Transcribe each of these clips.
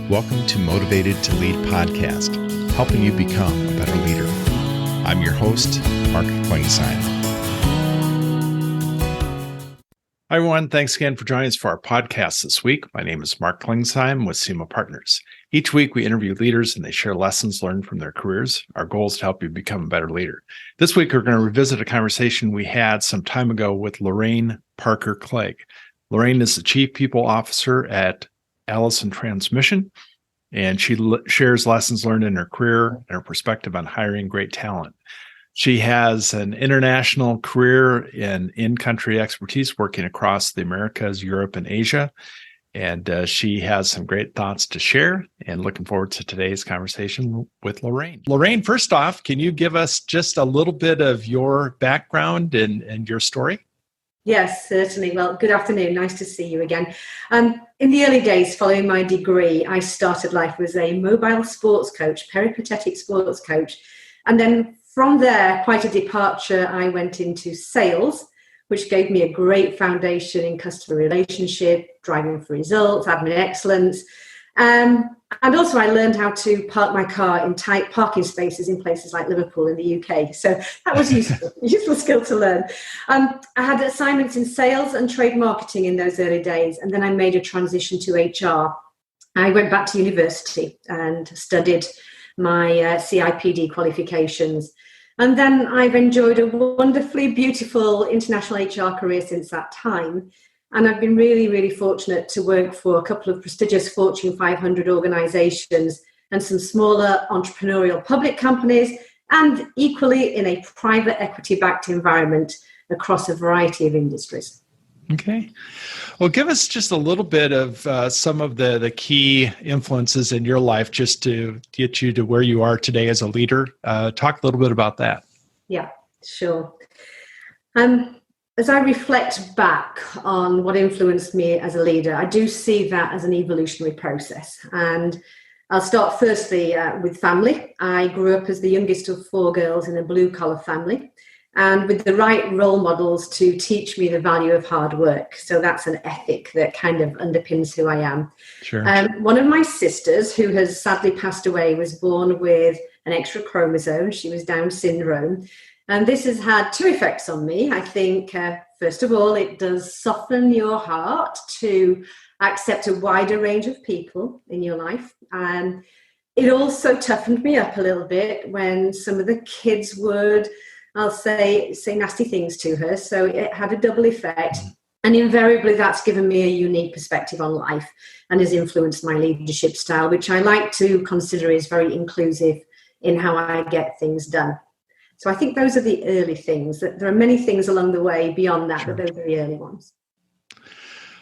Welcome to Motivated to Lead podcast, helping you become a better leader. I'm your host, Mark Klingstein. Hi, everyone. Thanks again for joining us for our podcast this week. My name is Mark Klingstein with SEMA Partners. Each week, we interview leaders and they share lessons learned from their careers. Our goal is to help you become a better leader. This week, we're going to revisit a conversation we had some time ago with Lorraine Parker-Clegg. Lorraine is the Chief People Officer at Allison Transmission, and she shares lessons learned in her career and her perspective on hiring great talent. She has an international career in in-country expertise working across the Americas, Europe, and Asia, and she has some great thoughts to share, and looking forward to today's conversation with Lorraine. Lorraine, first off, can you give us just a little bit of your background and your story? Yes, certainly. Well, good afternoon. Nice to see you again. In the early days following my degree, I started life as a mobile sports coach, peripatetic sports coach. And then from there, quite a departure, I went into sales, which gave me a great foundation in customer relationship, driving for results, admin excellence. And also I learned how to park my car in tight parking spaces in places like Liverpool in the UK. So that was useful skill to learn. I had assignments in sales and trade marketing in those early days. And then I made a transition to HR. I went back to university and studied my CIPD qualifications. And then I've enjoyed a wonderfully beautiful international HR career since that time. And I've been really, really fortunate to work for a couple of prestigious Fortune 500 organizations and some smaller entrepreneurial public companies, and equally in a private equity-backed environment across a variety of industries. Okay. Well, give us just a little bit of some of the key influences in your life just to get you to where you are today as a leader. Talk a little bit about that. Yeah, sure. As I reflect back on what influenced me as a leader, I do see that as an evolutionary process. And I'll start firstly with family. I grew up as the youngest of four girls in a blue-collar family, and with the right role models to teach me the value of hard work. So that's an ethic that kind of underpins who I am. Sure. One of my sisters, who has sadly passed away, was born with an extra chromosome. She was Down syndrome. And this has had two effects on me. I think, first of all, it does soften your heart to accept a wider range of people in your life. And it also toughened me up a little bit when some of the kids would, I'll say nasty things to her. So it had a double effect. And invariably, that's given me a unique perspective on life and has influenced my leadership style, which I like to consider is very inclusive in how I get things done. So I think those are the early things. That there are many things along the way beyond that, but those are the early ones.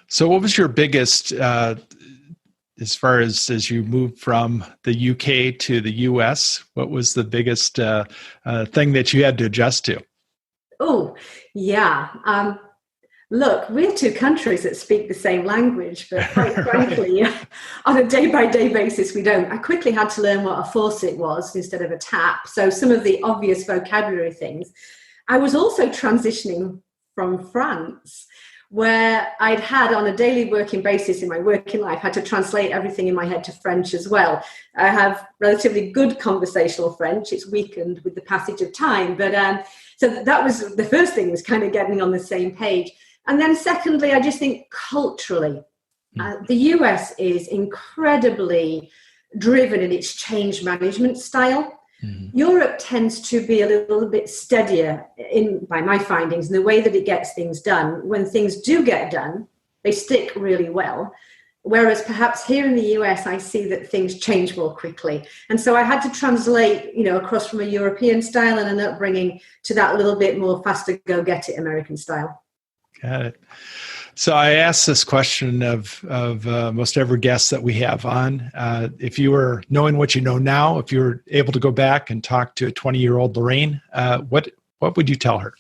So what was your biggest, as far as you moved from the UK to the US, what was the biggest thing that you had to adjust to? Oh, yeah. Look, we're two countries that speak the same language, but quite frankly, on a day-by-day basis, we don't. I quickly had to learn what a faucet was instead of a tap. So some of the obvious vocabulary things. I was also transitioning from France, where I'd had on a daily working basis in my working life, had to translate everything in my head to French as well. I have relatively good conversational French. It's weakened with the passage of time. But so that was the first thing, was kind of getting on the same page. And then secondly, I just think culturally, the US is incredibly driven in its change management style. Mm-hmm. Europe tends to be a little bit steadier by my findings, in the way that it gets things done. When things do get done, they stick really well. Whereas perhaps here in the US, I see that things change more quickly. And so I had to translate, across from a European style and an upbringing to that little bit more faster, go-get-it American style. Got it. So I asked this question of most every guest that we have on. If you were knowing what you know now, if you were able to go back and talk to a 20-year-old Lorraine, what would you tell her?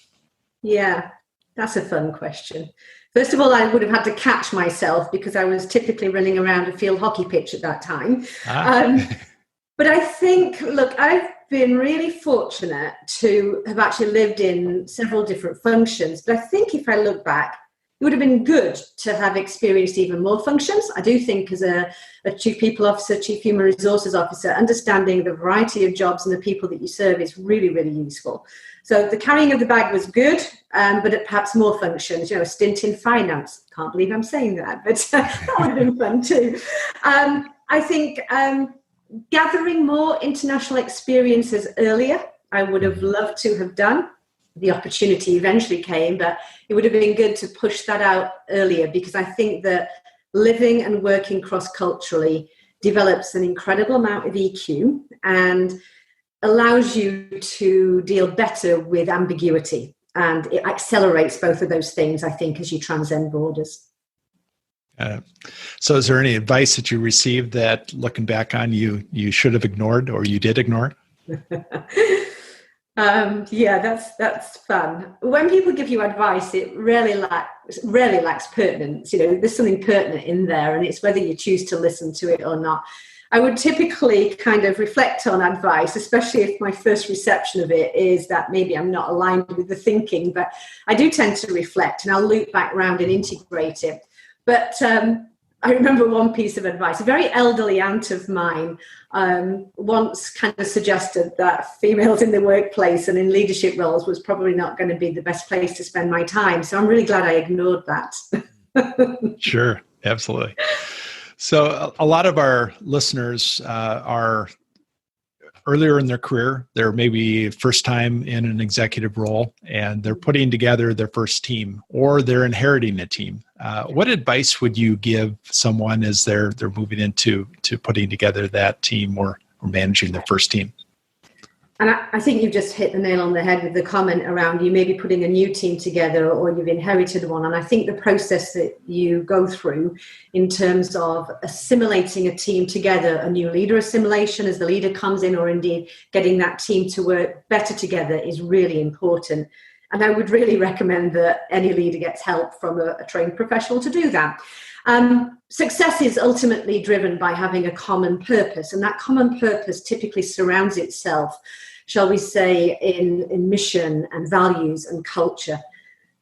Yeah, that's a fun question. First of all, I would have had to catch myself because I was typically running around a field hockey pitch at that time. But I think, look, I've been really fortunate to have actually lived in several different functions. But I think if I look back, would have been good to have experienced even more functions. I do think as a chief people officer, chief human resources officer, understanding the variety of jobs and the people that you serve is really, really useful. So the carrying of the bag was good, but perhaps more functions, a stint in finance. Can't believe I'm saying that, but that would have been fun too. I think gathering more international experiences earlier, I would have loved to have done. The opportunity eventually came, but it would have been good to push that out earlier, because I think that living and working cross-culturally develops an incredible amount of EQ and allows you to deal better with ambiguity. And it accelerates both of those things, I think, as you transcend borders. So is there any advice that you received that, looking back on, you should have ignored or you did ignore? Yeah, that's fun. When people give you advice, it rarely lacks pertinence. There's something pertinent in there, and it's whether you choose to listen to it or not. I would typically kind of reflect on advice, especially if my first reception of it is that maybe I'm not aligned with the thinking, but I do tend to reflect and I'll loop back around and integrate it. But I remember one piece of advice. A very elderly aunt of mine once kind of suggested that females in the workplace and in leadership roles was probably not going to be the best place to spend my time. So I'm really glad I ignored that. Sure, absolutely. So a lot of our listeners are earlier in their career. They're maybe first time in an executive role, and they're putting together their first team, or they're inheriting a team. What advice would you give someone as they're moving into putting together that team or managing their first team? And I think you've just hit the nail on the head with the comment around you maybe putting a new team together or you've inherited one. And I think the process that you go through in terms of assimilating a team together, a new leader assimilation as the leader comes in, or indeed getting that team to work better together, is really important. And I would really recommend that any leader gets help from a trained professional to do that. Success is ultimately driven by having a common purpose, and that common purpose typically surrounds itself, shall we say, in mission and values and culture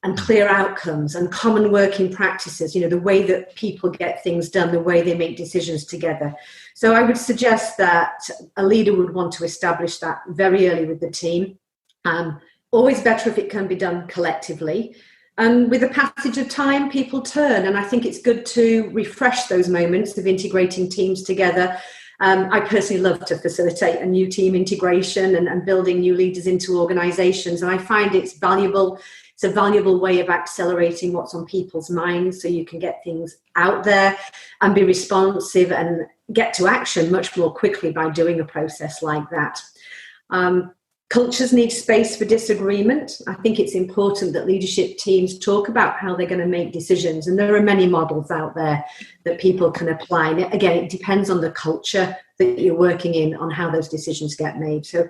and clear outcomes and common working practices, the way that people get things done, the way they make decisions together. So I would suggest that a leader would want to establish that very early with the team. Always better if it can be done collectively. And with the passage of time, people turn. And I think it's good to refresh those moments of integrating teams together. I personally love to facilitate a new team integration and building new leaders into organizations. And I find it's valuable. It's a valuable way of accelerating what's on people's minds, so you can get things out there and be responsive and get to action much more quickly by doing a process like that. Cultures need space for disagreement. I think it's important that leadership teams talk about how they're going to make decisions. And there are many models out there that people can apply. And again, it depends on the culture that you're working in on how those decisions get made. So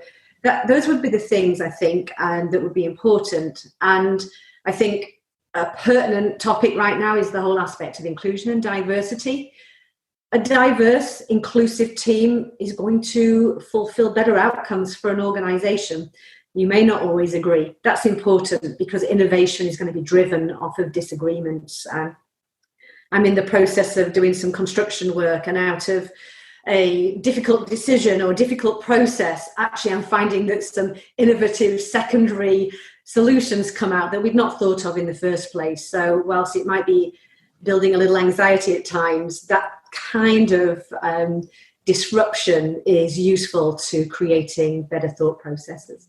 those would be the things, I think, and that would be important. And I think a pertinent topic right now is the whole aspect of inclusion and diversity. A diverse, inclusive team is going to fulfill better outcomes for an organization. You may not always agree. That's important because innovation is going to be driven off of disagreements. I'm in the process of doing some construction work, and out of a difficult decision or difficult process, actually I'm finding that some innovative secondary solutions come out that we'd not thought of in the first place. So whilst it might be building a little anxiety at times, that kind of disruption is useful to creating better thought processes.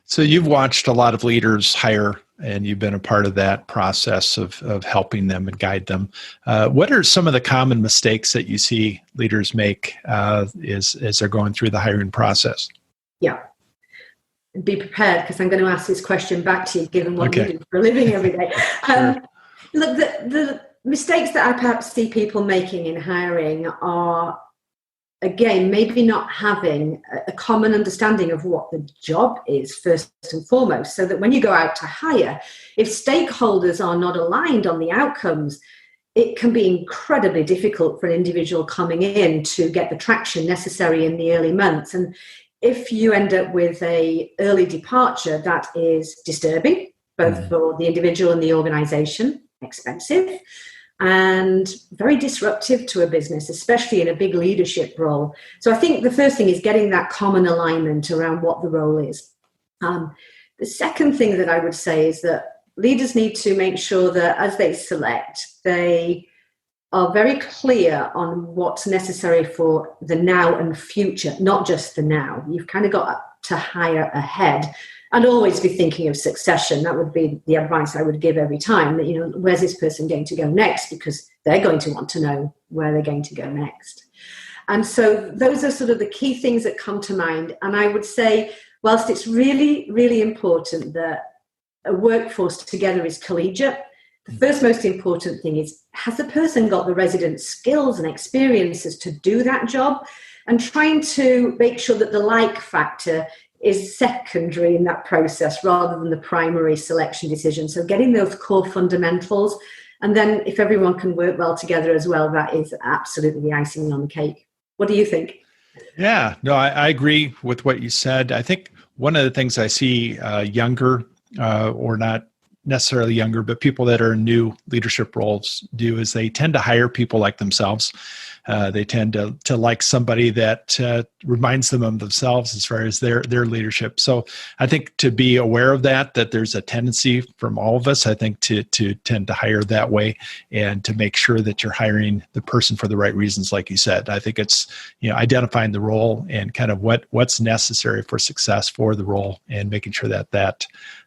So you've watched a lot of leaders hire, and you've been a part of that process of helping them and guide them. What are some of the common mistakes that you see leaders make as they're going through the hiring process? Yeah. Be prepared, because I'm going to ask this question back to you, given what you do for a living every day. Sure. Look, the mistakes that I perhaps see people making in hiring are, again, maybe not having a common understanding of what the job is first and foremost, so that when you go out to hire, if stakeholders are not aligned on the outcomes, it can be incredibly difficult for an individual coming in to get the traction necessary in the early months. And if you end up with an early departure, that is disturbing, both for the individual and the organization. expensive and very disruptive to a business, especially in a big leadership role. So I think the first thing is getting that common alignment around what the role is. The second thing that I would say is that leaders need to make sure that as they select, they are very clear on what's necessary for the now and future, not just the now. You've kind of got to hire ahead and always be thinking of succession. That would be the advice I would give every time, that, you know, where's this person going to go next? Because they're going to want to know where they're going to go next. And so those are sort of the key things that come to mind. And I would say, whilst it's really, really important that a workforce together is collegiate, the first most important thing is, has the person got the resident skills and experiences to do that job? And trying to make sure that the like factor is secondary in that process rather than the primary selection decision. So getting those core fundamentals, and then if everyone can work well together as well, that is absolutely the icing on the cake. What do you think? Yeah, no, I agree with what you said. I think one of the things I see younger or not necessarily younger, but people that are in new leadership roles do is they tend to hire people like themselves. They tend to like somebody that reminds them of themselves as far as their leadership. So I think to be aware of that there's a tendency from all of us, I think, to tend to hire that way and to make sure that you're hiring the person for the right reasons, like you said. I think it's, you know, identifying the role and kind of what's necessary for success for the role and making sure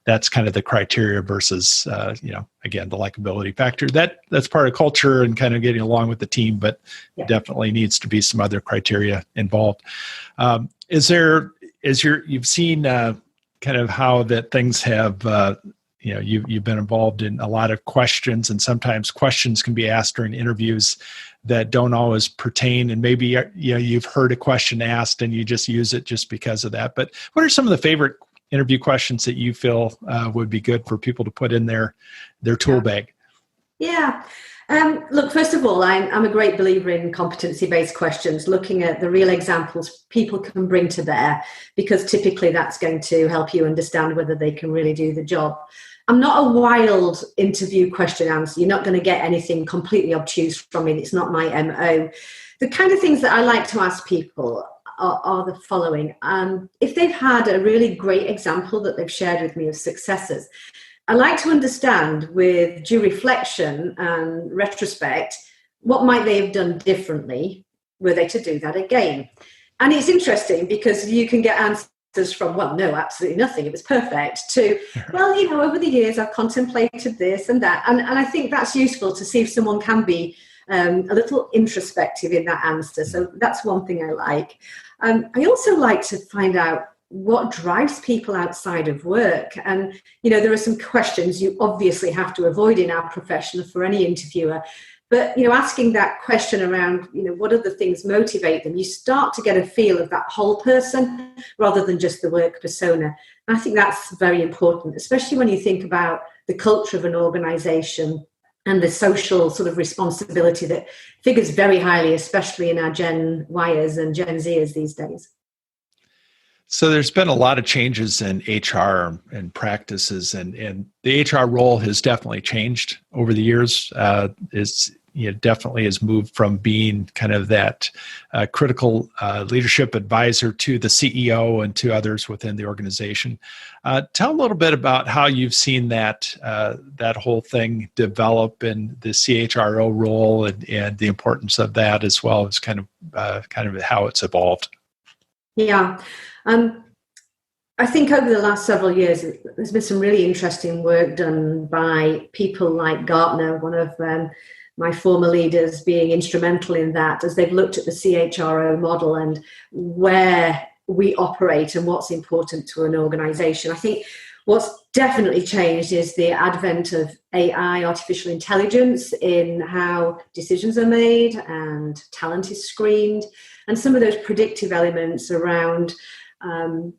that's kind of the criteria versus, again, the likability factor. That's part of culture and kind of getting along with the team, but definitely needs to be some other criteria involved. You've seen kind of how that things have, you've been involved in a lot of questions, and sometimes questions can be asked during interviews that don't always pertain, and maybe you've heard a question asked and you just use it just because of that. But what are some of the favorite interview questions that you feel would be good for people to put in their tool bag? Yeah. Look, first of all, I'm a great believer in competency-based questions, looking at the real examples people can bring to bear, because typically that's going to help you understand whether they can really do the job. I'm not a wild interview question answer. You're not going to get anything completely obtuse from me. It's not my MO. The kind of things that I like to ask people are the following. If they've had a really great example that they've shared with me of successes, I like to understand, with due reflection and retrospect, what might they have done differently were they to do that again. And it's interesting because you can get answers from, well, no, absolutely nothing, it was perfect, to, well, over the years I've contemplated this and that. And I think that's useful to see if someone can be a little introspective in that answer. So that's one thing I like. I also like to find out what drives people outside of work. And, there are some questions you obviously have to avoid in our profession for any interviewer. But, asking that question around, what other things motivate them, you start to get a feel of that whole person rather than just the work persona. And I think that's very important, especially when you think about the culture of an organization and the social sort of responsibility that figures very highly, especially in our Gen Yers and Gen Zers these days. So there's been a lot of changes in HR and practices, and the HR role has definitely changed over the years. Definitely has moved from being kind of that critical leadership advisor to the CEO and to others within the organization. Tell a little bit about how you've seen that whole thing develop in the CHRO role and the importance of that, as well as kind of how it's evolved. Yeah. I think over the last several years, there's been some really interesting work done by people like Gartner, one of my former leaders, being instrumental in that, as they've looked at the CHRO model and where we operate and what's important to an organization. I think what's definitely changed is the advent of AI, artificial intelligence, in how decisions are made and talent is screened, and some of those predictive elements around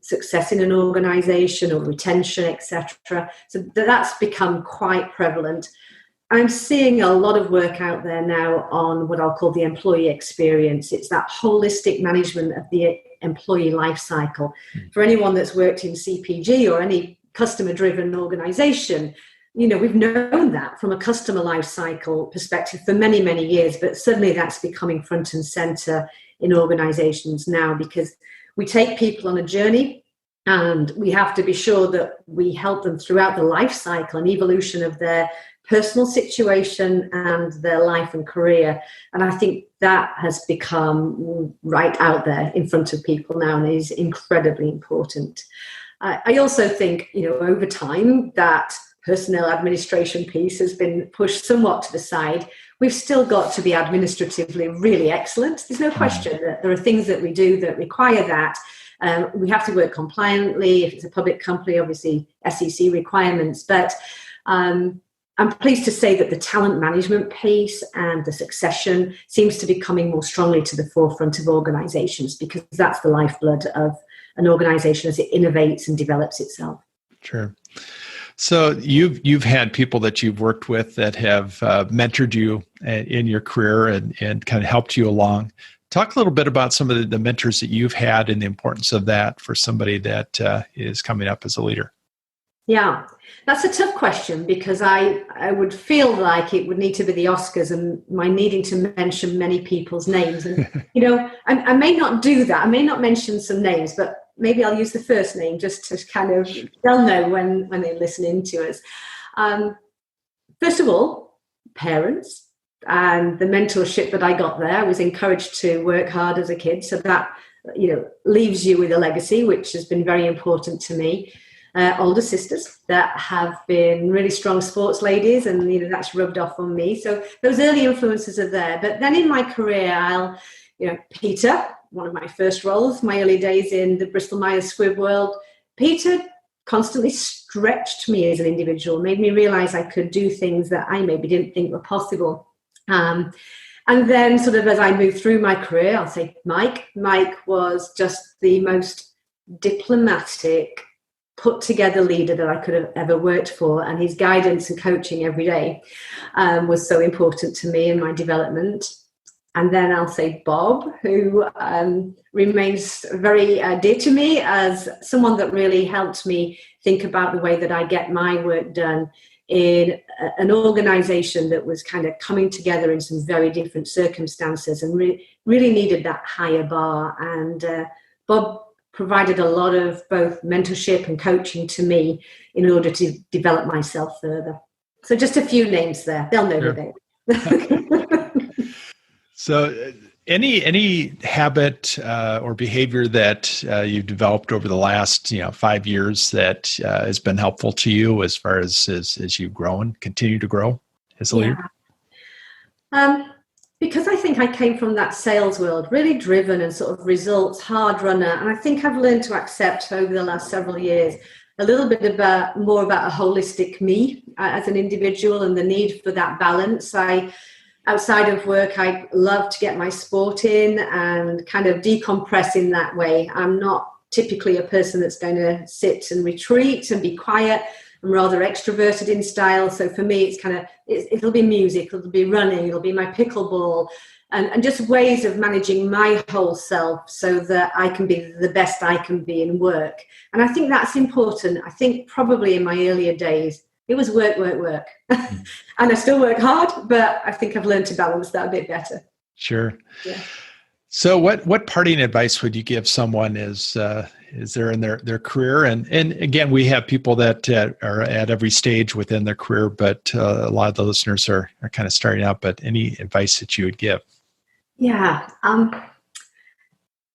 success in an organization or retention, etc. So that's become quite prevalent. I'm seeing a lot of work out there now on what I'll call the employee experience. It's that holistic management of the employee life cycle. For anyone that's worked in CPG or any customer-driven organization, we've known that from a customer life cycle perspective for many, many years, but suddenly that's becoming front and center in organizations now, because we take people on a journey and we have to be sure that we help them throughout the life cycle and evolution of their personal situation and their life and career. And I think that has become right out there in front of people now and is incredibly important. I also think, over time, that personnel administration piece has been pushed somewhat to the side. We've still got to be administratively really excellent. There's no question that there are things that we do that require that. We have to work compliantly. If it's a public company, obviously SEC requirements. But I'm pleased to say that the talent management piece and the succession seems to be coming more strongly to the forefront of organizations, because that's the lifeblood of an organization as it innovates and develops itself. Sure. So you've had people that you've worked with that have mentored you in your career and kind of helped you along. Talk a little bit about some of the mentors that you've had and the importance of that for somebody that is coming up as a leader. Yeah, that's a tough question, because I would feel like it would need to be the Oscars and my needing to mention many people's names. And, I may not do that. I may not mention some names, but maybe I'll use the first name just to kind of, they'll know when they listen in to us. First of all, parents and the mentorship that I got there. I was encouraged to work hard as a kid. So that, leaves you with a legacy, which has been very important to me. Older sisters that have been really strong sports ladies, and that's rubbed off on me. So those early influences are there. But then in my career, Peter, one of my first roles, my early days in the Bristol Myers Squibb world, Peter constantly stretched me as an individual, made me realize I could do things that I maybe didn't think were possible. And then sort of as I moved through my career, I'll say Mike was just the most diplomatic, put together leader that I could have ever worked for. And his guidance and coaching every day was so important to me in my development. And then I'll say Bob, who remains very dear to me as someone that really helped me think about the way that I get my work done in an organization that was kind of coming together in some very different circumstances and really needed that higher bar. And Bob provided a lot of both mentorship and coaching to me in order to develop myself further. So just a few names there. They'll know who they are. So any habit or behavior that you've developed over the last 5 years that has been helpful to you as far as you've grown, continue to grow as a leader? Because I think I came from that sales world, really driven and sort of results, hard runner. And I think I've learned to accept over the last several years a little bit more about a holistic me as an individual and the need for that balance. Outside of work, I love to get my sport in and kind of decompress in that way. I'm not typically a person that's going to sit and retreat and be quiet. I'm rather extroverted in style. So for me, it'll be music, it'll be running, it'll be my pickleball, and just ways of managing my whole self so that I can be the best I can be in work. And I think that's important. I think probably in my earlier days, it was work. And I still work hard, but I think I've learned to balance that a bit better. Sure. Yeah. So what parting advice would you give someone is there in their career? And again, we have people that are at every stage within their career, but a lot of the listeners are kind of starting out, but any advice that you would give? Yeah.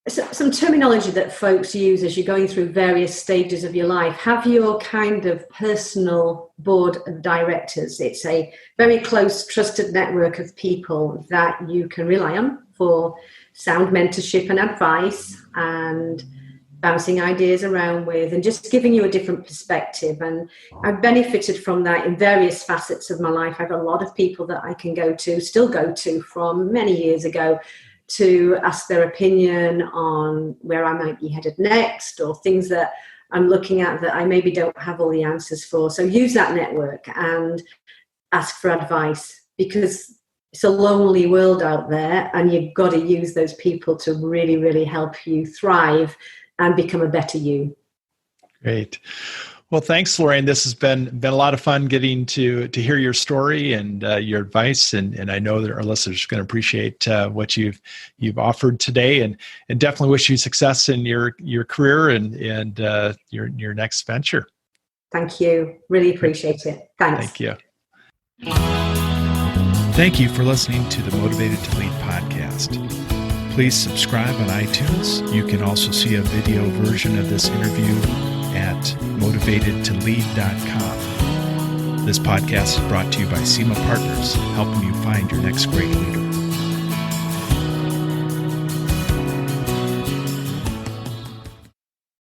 Some terminology that folks use as you're going through various stages of your life. Have your kind of personal board of directors. It's a very close, trusted network of people that you can rely on for sound mentorship and advice and bouncing ideas around with and just giving you a different perspective. And I've benefited from that in various facets of my life. I have a lot of people that I can still go to from many years ago to ask their opinion on where I might be headed next or things that I'm looking at that I maybe don't have all the answers for. So use that network and ask for advice, because it's a lonely world out there and you've got to use those people to really, really help you thrive and become a better you. Great. Well, thanks, Lorraine. This has been a lot of fun getting to hear your story and your advice, and I know that our listeners are going to appreciate what you've offered today, and definitely wish you success in your career and your next venture. Thank you. Really appreciate it. Thanks. Thank you. Thank you for listening to the Motivated to Lead podcast. Please subscribe on iTunes. You can also see a video version of this interview at motivatedtolead.com. This podcast is brought to you by SEMA Partners, helping you find your next great leader.